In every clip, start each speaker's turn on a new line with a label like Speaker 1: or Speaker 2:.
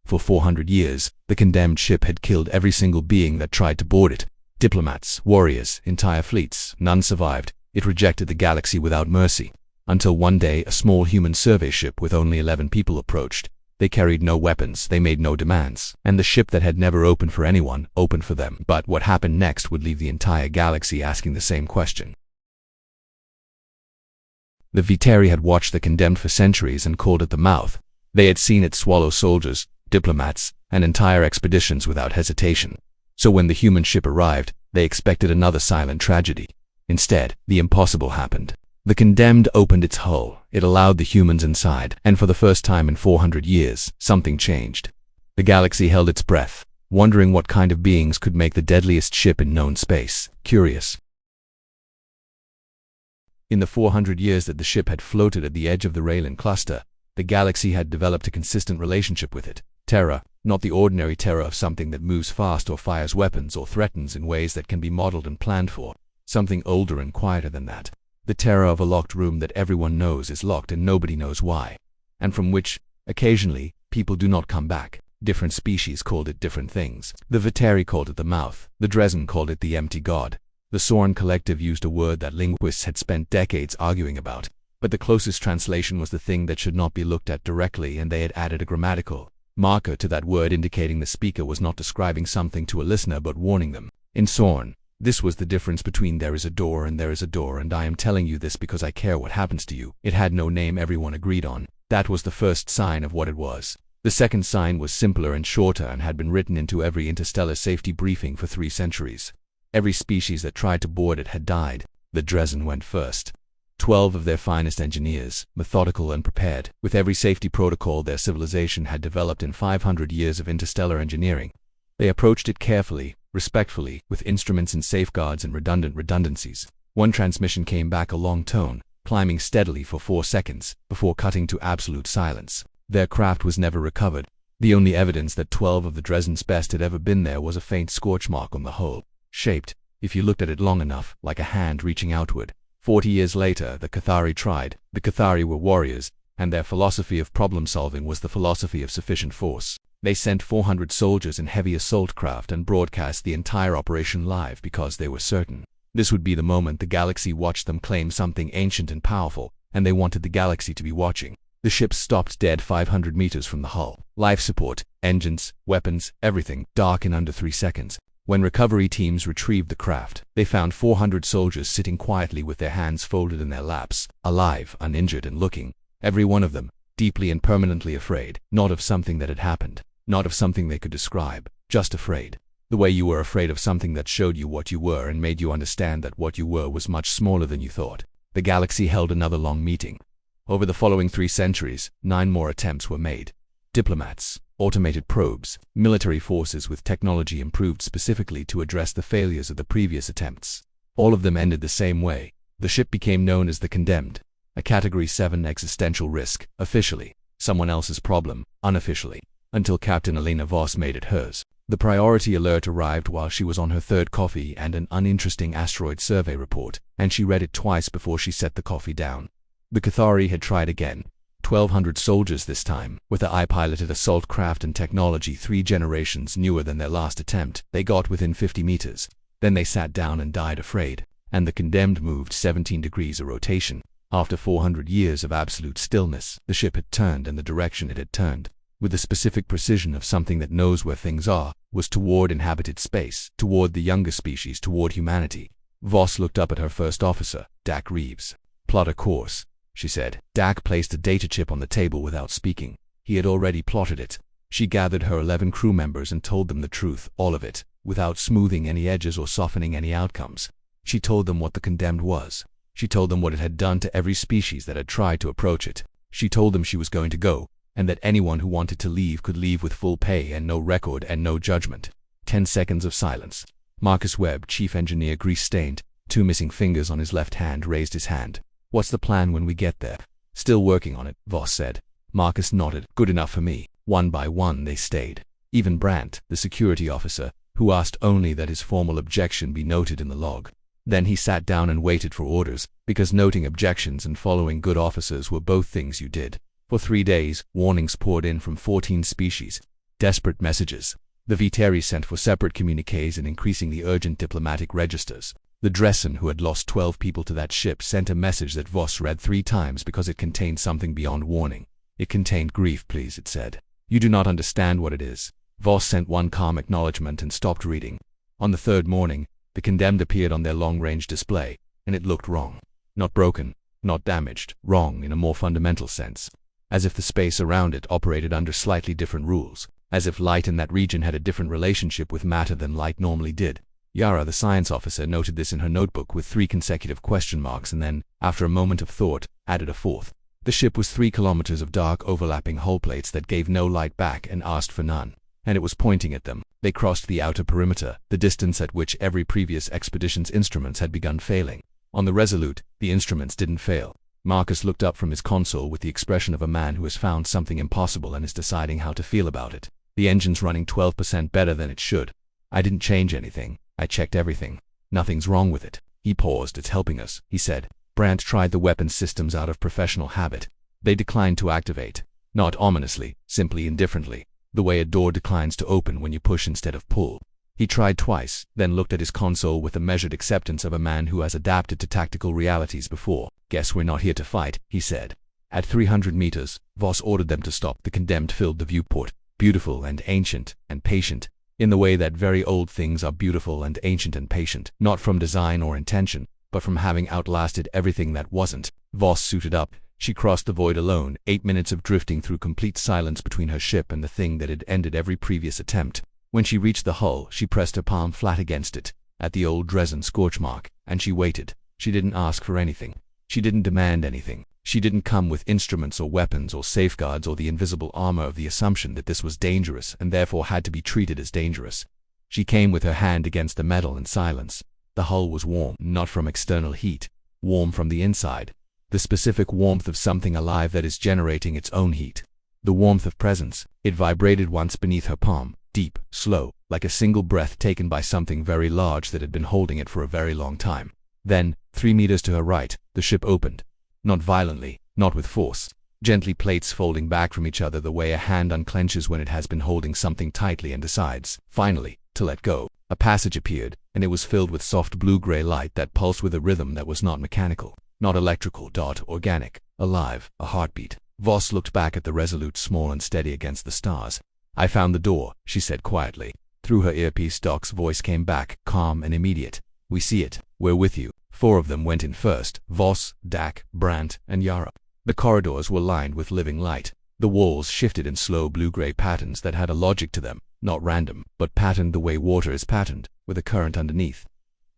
Speaker 1: For 400 years, the condemned ship had killed every single being that tried to board it. Diplomats, warriors, entire fleets, none survived. It rejected the galaxy without mercy. Until one day, a small human survey ship with only 11 people approached. They carried no weapons, they made no demands, and the ship that had never opened for anyone, opened for them. But what happened next would leave the entire galaxy asking the same question. The Viteri had watched the condemned for centuries and called it the Mouth. They had seen it swallow soldiers, diplomats, and entire expeditions without hesitation. So when the human ship arrived, they expected another silent tragedy. Instead, the impossible happened. The condemned opened its hull. It allowed the humans inside, and for the first time in 400 years, something changed. The galaxy held its breath, wondering what kind of beings could make the deadliest ship in known space, curious. In the 400 years that the ship had floated at the edge of the Raylan cluster, the galaxy had developed a consistent relationship with it. Terror, not the ordinary terror of something that moves fast or fires weapons or threatens in ways that can be modeled and planned for. Something older and quieter than that. The terror of a locked room that everyone knows is locked and nobody knows why, and from which, occasionally, people do not come back. Different species called it different things. The Viteri called it the Mouth. The Dresden called it the Empty God. The Soren Collective used a word that linguists had spent decades arguing about, but the closest translation was the thing that should not be looked at directly, and they had added a grammatical marker to that word indicating the speaker was not describing something to a listener but warning them. In Soren, this was the difference between there is a door and there is a door, and I am telling you this because I care what happens to you. It had no name everyone agreed on. That was the first sign of what it was. The second sign was simpler and shorter and had been written into every interstellar safety briefing for 3 centuries. Every species that tried to board it had died. The Dresden went first. 12 of their finest engineers, methodical and prepared, with every safety protocol their civilization had developed in 500 years of interstellar engineering. They approached it carefully, respectfully, with instruments and safeguards and redundancies. One transmission came back a long tone, climbing steadily for 4 seconds, before cutting to absolute silence. Their craft was never recovered. The only evidence that 12 of the Dresden's best had ever been there was a faint scorch mark on the hull, shaped, if you looked at it long enough, like a hand reaching outward. 40 years later, the Cathari tried. The Cathari were warriors, and their philosophy of problem-solving was the philosophy of sufficient force. They sent 400 soldiers in heavy assault craft and broadcast the entire operation live because they were certain this would be the moment the galaxy watched them claim something ancient and powerful, and they wanted the galaxy to be watching. The ship stopped dead 500 meters from the hull. Life support, engines, weapons, everything, dark in under 3 seconds. When recovery teams retrieved the craft, they found 400 soldiers sitting quietly with their hands folded in their laps, alive, uninjured, and looking, every one of them, deeply and permanently afraid, not of something that had happened, not of something they could describe, just afraid. The way you were afraid of something that showed you what you were and made you understand that what you were was much smaller than you thought. The galaxy held another long meeting. Over the following 3 centuries, 9 more attempts were made. Diplomats, automated probes, military forces with technology improved specifically to address the failures of the previous attempts. All of them ended the same way. The ship became known as the Condemned, a Category 7 existential risk, officially, someone else's problem, unofficially, until Captain Elena Voss made it hers. The priority alert arrived while she was on her 3rd coffee and an uninteresting asteroid survey report, and she read it twice before she set the coffee down. The Cathari had tried again. 1,200 soldiers this time, with a I-piloted assault craft and technology 3 generations newer than their last attempt. They got within 50 meters. Then they sat down and died afraid, and the Condemned moved 17 degrees of rotation. After 400 years of absolute stillness, the ship had turned, and the direction it had turned, with the specific precision of something that knows where things are, was toward inhabited space, toward the younger species, toward humanity. Voss looked up at her first officer, Dak Reeves. "Plot a course," she said. Dak placed a data chip on the table without speaking. He had already plotted it. She gathered her 11 crew members and told them the truth, all of it, without smoothing any edges or softening any outcomes. She told them what the Condemned was. She told them what it had done to every species that had tried to approach it. She told them she was going to go, and that anyone who wanted to leave could leave with full pay and no record and no judgment. 10 seconds of silence. Marcus Webb, chief engineer, grease-stained, 2 missing fingers on his left hand, raised his hand. "What's the plan when we get there?" "Still working on it," Voss said. Marcus nodded. "Good enough for me." One by one they stayed. Even Brandt, the security officer, who asked only that his formal objection be noted in the log. Then he sat down and waited for orders, because noting objections and following good officers were both things you did. For 3 days, warnings poured in from 14 species. Desperate messages. The Viteri sent for separate communiques and increasingly urgent diplomatic registers. The Dressen, who had lost 12 people to that ship, sent a message that Voss read 3 times because it contained something beyond warning. It contained grief, please, it said. You do not understand what it is. Voss sent one calm acknowledgement and stopped reading. On the 3rd morning, the condemned appeared on their long-range display, and it looked wrong. Not broken, not damaged, wrong in a more fundamental sense. As if the space around it operated under slightly different rules. As if light in that region had a different relationship with matter than light normally did. Yara, the science officer, noted this in her notebook with 3 consecutive question marks and then, after a moment of thought, added a 4th. The ship was 3 kilometers of dark overlapping hull plates that gave no light back and asked for none. And it was pointing at them. They crossed the outer perimeter, the distance at which every previous expedition's instruments had begun failing. On the Resolute, the instruments didn't fail. Marcus looked up from his console with the expression of a man who has found something impossible and is deciding how to feel about it. The engine's running 12% better than it should. I didn't change anything. I checked everything. Nothing's wrong with it. He paused. It's helping us, he said. Brandt tried the weapon systems out of professional habit. They declined to activate. Not ominously, simply indifferently. The way a door declines to open when you push instead of pull. He tried twice, then looked at his console with the measured acceptance of a man who has adapted to tactical realities before. Guess we're not here to fight, he said. At 300 meters, Voss ordered them to stop. The condemned filled the viewport. Beautiful and ancient and patient. In the way that very old things are beautiful and ancient and patient. Not from design or intention, but from having outlasted everything that wasn't. Voss suited up. She crossed the void alone, 8 minutes of drifting through complete silence between her ship and the thing that had ended every previous attempt. When she reached the hull, she pressed her palm flat against it, at the old Dresden scorch mark, and she waited. She didn't ask for anything. She didn't demand anything. She didn't come with instruments or weapons or safeguards or the invisible armor of the assumption that this was dangerous and therefore had to be treated as dangerous. She came with her hand against the metal in silence. The hull was warm, not from external heat, warm from the inside. The specific warmth of something alive that is generating its own heat. The warmth of presence. It vibrated once beneath her palm, deep, slow, like a single breath taken by something very large that had been holding it for a very long time. Then, 3 meters to her right, the ship opened. Not violently, not with force. Gently, plates folding back from each other the way a hand unclenches when it has been holding something tightly and decides, finally, to let go. A passage appeared, and it was filled with soft blue-gray light that pulsed with a rhythm that was not mechanical, not electrical, organic, alive, a heartbeat. Voss looked back at the Resolute, small and steady against the stars. I found the door, she said quietly. Through her earpiece, Doc's voice came back, calm and immediate. We see it. We're with you. 4 of them went in first, Voss, Dak, Brandt, and Yara. The corridors were lined with living light. The walls shifted in slow blue-gray patterns that had a logic to them, not random, but patterned the way water is patterned, with a current underneath.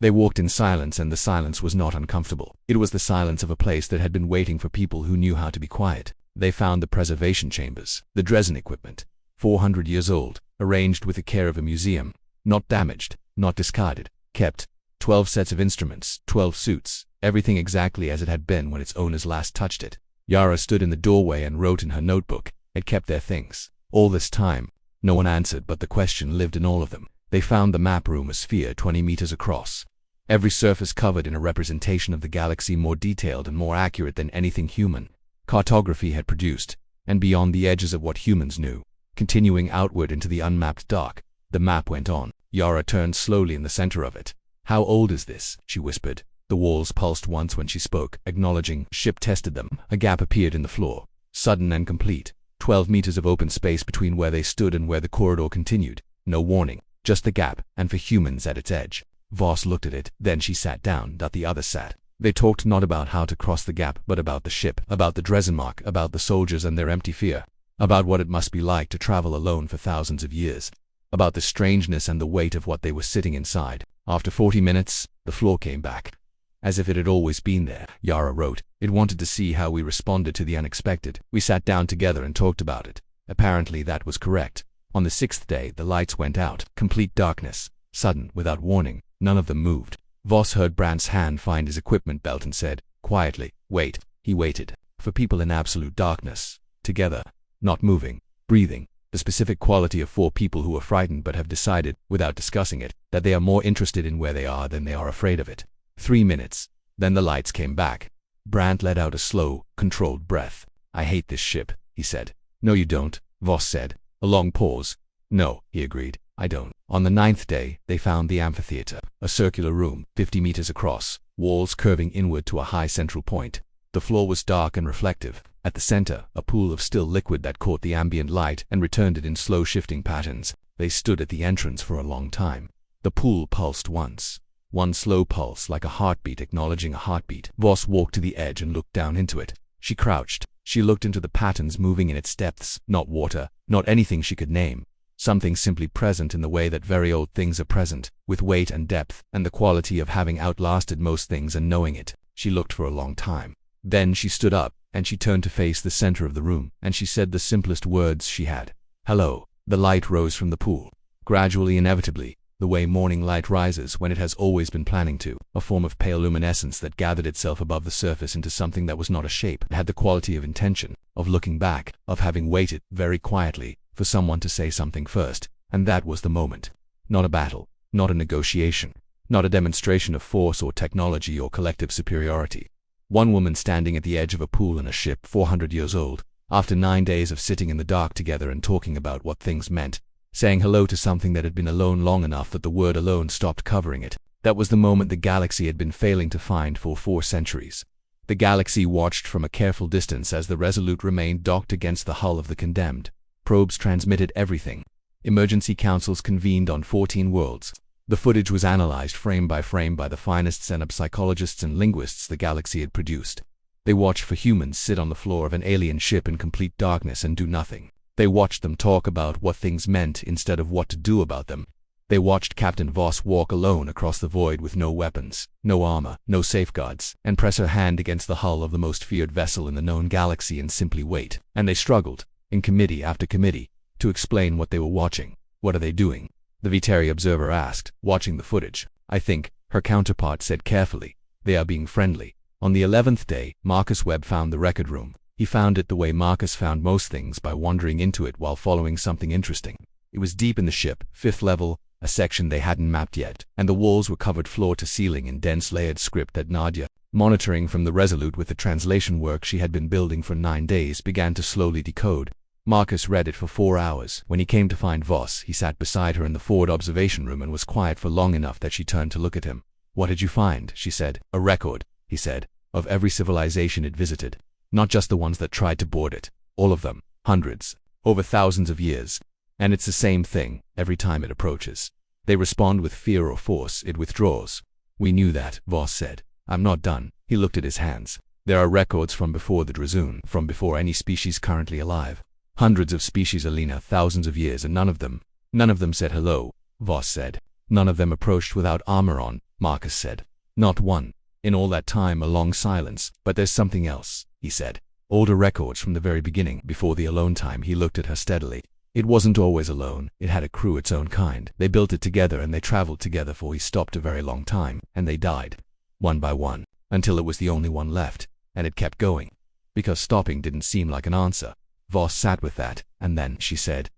Speaker 1: They walked in silence, and the silence was not uncomfortable. It was the silence of a place that had been waiting for people who knew how to be quiet. They found the preservation chambers, the Dresden equipment, 400 years old, arranged with the care of a museum, not damaged, not discarded, kept. 12 sets of instruments, 12 suits, everything exactly as it had been when its owners last touched it. Yara stood in the doorway and wrote in her notebook. It kept their things. All this time, no one answered, but the question lived in all of them. They found the map room, a sphere 20 meters across. Every surface covered in a representation of the galaxy, more detailed and more accurate than anything human cartography had produced, and beyond the edges of what humans knew. Continuing outward into the unmapped dark, the map went on. Yara turned slowly in the center of it. How old is this? She whispered. The walls pulsed once when she spoke, acknowledging. Ship tested them. A gap appeared in the floor, sudden and complete. 12 meters of open space between where they stood and where the corridor continued. No warning, just the gap, and for humans at its edge. Voss looked at it, then she sat down. The others sat. They talked not about how to cross the gap, but about the ship, about the Dresdenmark, about the soldiers and their empty fear, about what it must be like to travel alone for thousands of years, about the strangeness and the weight of what they were sitting inside. After 40 minutes, the floor came back. As if it had always been there, Yara wrote. It wanted to see how we responded to the unexpected. We sat down together and talked about it. Apparently that was correct. On the 6th day, the lights went out. Complete darkness. Sudden, without warning. None of them moved. Voss heard Brandt's hand find his equipment belt and said, quietly, wait. He waited. For people in absolute darkness. Together. Not moving. Breathing. The specific quality of 4 people who are frightened but have decided, without discussing it, that they are more interested in where they are than they are afraid of it. 3 minutes. Then the lights came back. Brandt let out a slow, controlled breath. I hate this ship, he said. No you don't, Voss said. A long pause. No, he agreed, I don't. On the 9th day, they found the amphitheater, a circular room, 50 meters across, walls curving inward to a high central point. The floor was dark and reflective. At the center, a pool of still liquid that caught the ambient light and returned it in slow shifting patterns. They stood at the entrance for a long time. The pool pulsed once. One slow pulse, like a heartbeat acknowledging a heartbeat. Voss walked to the edge and looked down into it. She crouched. She looked into the patterns moving in its depths. Not water, not anything she could name. Something simply present in the way that very old things are present, with weight and depth, and the quality of having outlasted most things and knowing it. She looked for a long time. Then she stood up, and she turned to face the center of the room, and she said the simplest words she had. Hello. The light rose from the pool. Gradually, inevitably, the way morning light rises when it has always been planning to, a form of pale luminescence that gathered itself above the surface into something that was not a shape. It had the quality of intention, of looking back, of having waited, very quietly, for someone to say something first, and that was the moment. Not a battle, not a negotiation, not a demonstration of force or technology or collective superiority. One woman standing at the edge of a pool in a ship 400 years old, after 9 days of sitting in the dark together and talking about what things meant, saying hello to something that had been alone long enough that the word alone stopped covering it. That was the moment the galaxy had been failing to find for 4 centuries. The galaxy watched from a careful distance as the Resolute remained docked against the hull of the Condemned. Probes transmitted everything. Emergency councils convened on 14 worlds. The footage was analyzed frame by the finest zen psychologists and linguists the galaxy had produced. They watched for humans sit on the floor of an alien ship in complete darkness and do nothing. They watched them talk about what things meant instead of what to do about them. They watched Captain Voss walk alone across the void with no weapons, no armor, no safeguards, and press her hand against the hull of the most feared vessel in the known galaxy and simply wait. And they struggled, in committee after committee, to explain what they were watching. What are they doing? The Viteri observer asked, watching the footage. I think, her counterpart said carefully, they are being friendly. On the 11th day, Marcus Webb found the record room. He found it the way Marcus found most things, by wandering into it while following something interesting. It was deep in the ship, 5th level, a section they hadn't mapped yet, and the walls were covered floor to ceiling in dense layered script that Nadia, monitoring from the Resolute with the translation work she had been building for 9 days, began to slowly decode. Marcus read it for 4 hours. When he came to find Voss, he sat beside her in the forward observation room and was quiet for long enough that she turned to look at him. What did you find? She said. A record, he said, of every civilization it visited. Not just the ones that tried to board it. All of them. Hundreds. Over thousands of years. And it's the same thing, every time it approaches. They respond with fear or force, it withdraws. We knew that, Voss said. I'm not done. He looked at his hands. There are records from before the Drazoon, from before any species currently alive. Hundreds of species, Alina, thousands of years, and none of them said hello, Voss said. None of them approached without armor on, Marcus said. Not one. In all that time, a long silence. But there's something else, he said. Older records from the very beginning, before the alone time. He looked at her steadily. It wasn't always alone. It had a crew its own kind. They built it together and they traveled together, for he stopped a very long time, and they died. One by one, until it was the only one left, and it kept going. Because stopping didn't seem like an answer. Voss sat with that, and then, she said.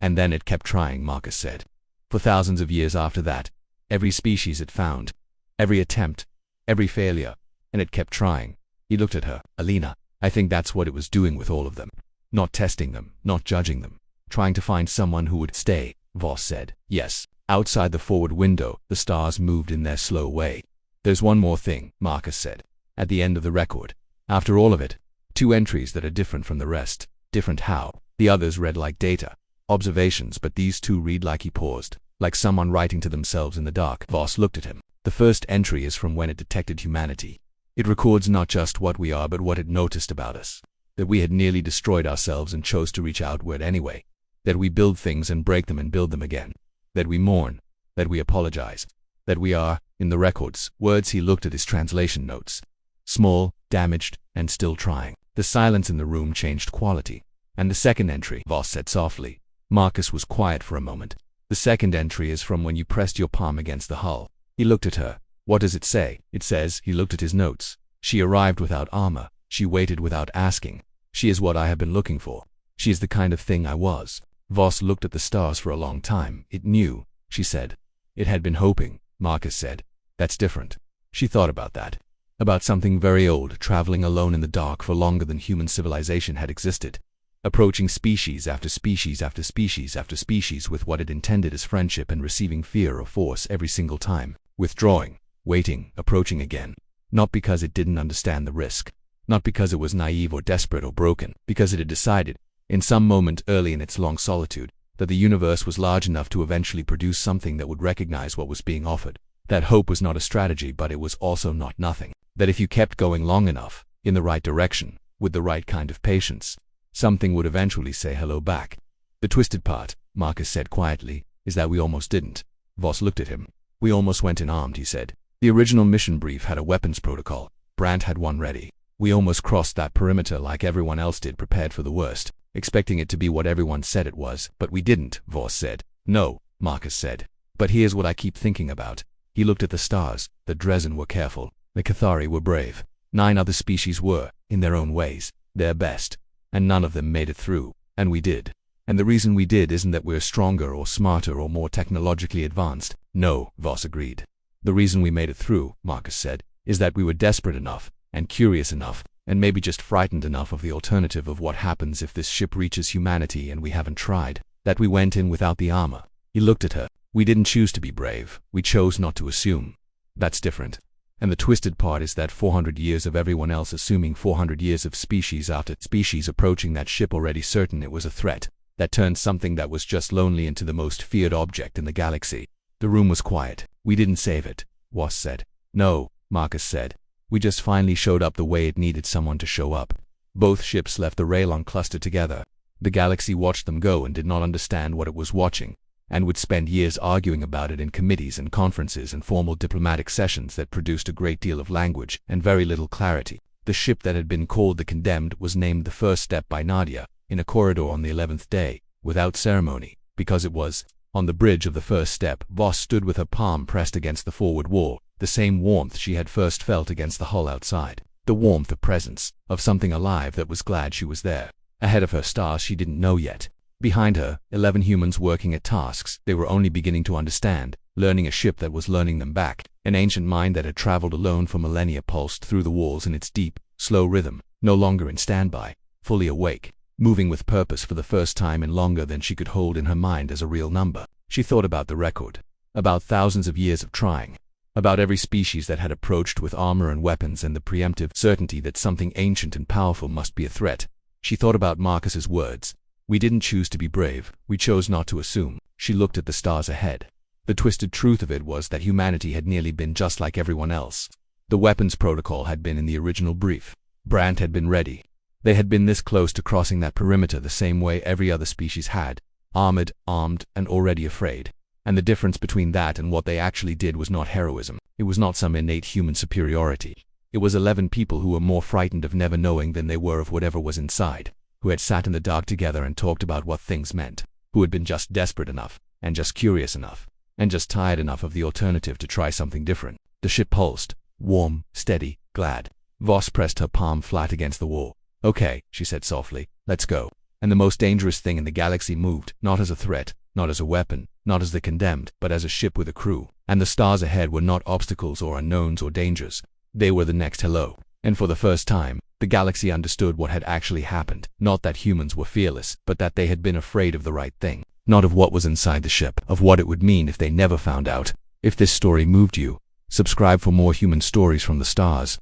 Speaker 1: And then it kept trying, Marcus said. For thousands of years after that, every species it found, every attempt, every failure, and it kept trying. He looked at her. Alina, I think that's what it was doing with all of them. Not testing them, not judging them. Trying to find someone who would stay, Voss said. Yes. Outside the forward window, the stars moved in their slow way. There's one more thing, Marcus said. At the end of the record. After all of it. 2 entries that are different from the rest. Different how? The others read like data. Observations, but these 2 read like he paused. Like someone writing to themselves in the dark. Voss looked at him. The first entry is from when it detected humanity. It records not just what we are but what it noticed about us. That we had nearly destroyed ourselves and chose to reach outward anyway. That we build things and break them and build them again. That we mourn. That we apologize. That we are, in the records, words. He looked at his translation notes. Small, damaged, and still trying. The silence in the room changed quality. And the second entry, Voss said softly. Marcus was quiet for a moment. The second entry is from when you pressed your palm against the hull. He looked at her. What does it say? It says, he looked at his notes. She arrived without armor. She waited without asking. She is what I have been looking for. She is the kind of thing I was. Voss looked at the stars for a long time. It knew, she said. It had been hoping, Marcus said. That's different. She thought about that. About something very old, traveling alone in the dark for longer than human civilization had existed. approaching species after species after species after species with what it intended as friendship and receiving fear or force every single time, withdrawing, waiting, approaching again. Not because it didn't understand the risk, not because it was naive or desperate or broken, because it had decided, in some moment early in its long solitude, that the universe was large enough to eventually produce something that would recognize what was being offered. That hope was not a strategy, but it was also not nothing. That if you kept going long enough, in the right direction, with the right kind of patience, something would eventually say hello back. The twisted part, Marcus said quietly, is that we almost didn't. Voss looked at him. We almost went in armed, he said. The original mission brief had a weapons protocol. Brandt had one ready. We almost crossed that perimeter like everyone else did, prepared for the worst, expecting it to be what everyone said it was, but we didn't, Voss said. No, Marcus said. But here's what I keep thinking about. He looked at the stars. The Dresden were careful. The Cathari were brave. 9 other species were, in their own ways, their best. And none of them made it through. And we did. And the reason we did isn't that we're stronger or smarter or more technologically advanced. No, Voss agreed. The reason we made it through, Marcus said, is that we were desperate enough, and curious enough, and maybe just frightened enough of the alternative of what happens if this ship reaches humanity and we haven't tried, that we went in without the armor. He looked at her. We didn't choose to be brave. We chose not to assume. That's different. And the twisted part is that 400 years of everyone else assuming 400 years of species after species approaching that ship already certain it was a threat, that turned something that was just lonely into the most feared object in the galaxy. The room was quiet. We didn't save it, Voss said. No, Marcus said. We just finally showed up the way it needed someone to show up. Both ships left the Raylon cluster together. The galaxy watched them go and did not understand what it was watching, and would spend years arguing about it in committees and conferences and formal diplomatic sessions that produced a great deal of language and very little clarity. The ship that had been called the Condemned was named the First Step by Nadia, in a corridor on the 11th day, without ceremony, because it was. On the bridge of the first step, Voss stood with her palm pressed against the forward wall, the same warmth she had first felt against the hull outside. The warmth of presence, of something alive that was glad she was there. Ahead of her, stars she didn't know yet. Behind her, 11 humans working at tasks they were only beginning to understand, learning a ship that was learning them back, an ancient mind that had traveled alone for millennia pulsed through the walls in its deep, slow rhythm, no longer in standby, fully awake, moving with purpose for the first time in longer than she could hold in her mind as a real number. She thought about the record, about thousands of years of trying, about every species that had approached with armor and weapons and the preemptive certainty that something ancient and powerful must be a threat. She thought about Marcus's words. We didn't choose to be brave, we chose not to assume. She looked at the stars ahead. The twisted truth of it was that humanity had nearly been just like everyone else. The weapons protocol had been in the original brief. Brandt had been ready. They had been this close to crossing that perimeter the same way every other species had, armored, armed, and already afraid. And the difference between that and what they actually did was not heroism. It was not some innate human superiority. It was 11 people who were more frightened of never knowing than they were of whatever was inside, who had sat in the dark together and talked about what things meant, who had been just desperate enough, and just curious enough, and just tired enough of the alternative to try something different. The ship pulsed, warm, steady, glad. Voss pressed her palm flat against the wall. Okay, she said softly, let's go. And the most dangerous thing in the galaxy moved, not as a threat, not as a weapon, not as the Condemned, but as a ship with a crew. And the stars ahead were not obstacles or unknowns or dangers. They were the next hello. And for the first time, the galaxy understood what had actually happened. Not that humans were fearless, but that they had been afraid of the right thing. Not of what was inside the ship, of what it would mean if they never found out. If this story moved you, subscribe for more human stories from the stars.